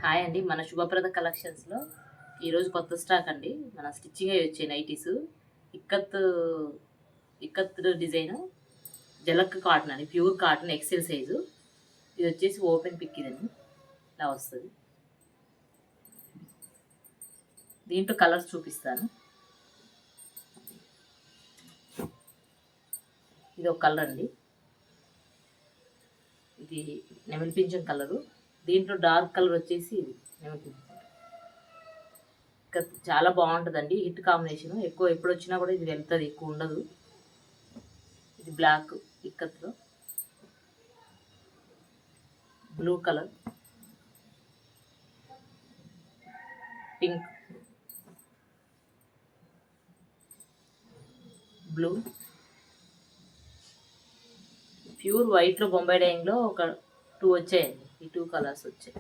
Hi అండి. మన శుభప్రద కలెక్షన్స్లో ఈరోజు కొత్త స్టాక్ అండి. మన స్టిచ్చింగ్ అయ్యి వచ్చే నైటీస్ ఇక్కత్ ఇక్కత్ డిజైన్ జలక్ కాటన్ అండి. Pure cotton XL size. ఇది వచ్చేసి ఓపెన్ పిక్ ఇదండి. ఇలా వస్తుంది. దీంట్లో కలర్స్ చూపిస్తాను. ఇది ఒక కలర్ అండి. ఇది నెమలి పింఛం కలరు. దీంట్లో డార్క్ కలర్ వచ్చేసి ఇది నెమలి పింఛం. చాలా బాగుంటుందండి. Hit combination. ఎక్కువ ఎప్పుడు వచ్చినా కూడా ఇది వెళ్తుంది, ఎక్కువ ఉండదు. ఇది బ్లాక్ ఇక్కత్లో, blue colour, pink, blue, pure వైట్లో బొంబాయి డైయింగ్లో ఒక 2 వచ్చాయండి. ఈ 2 కలర్స్ వచ్చాయి.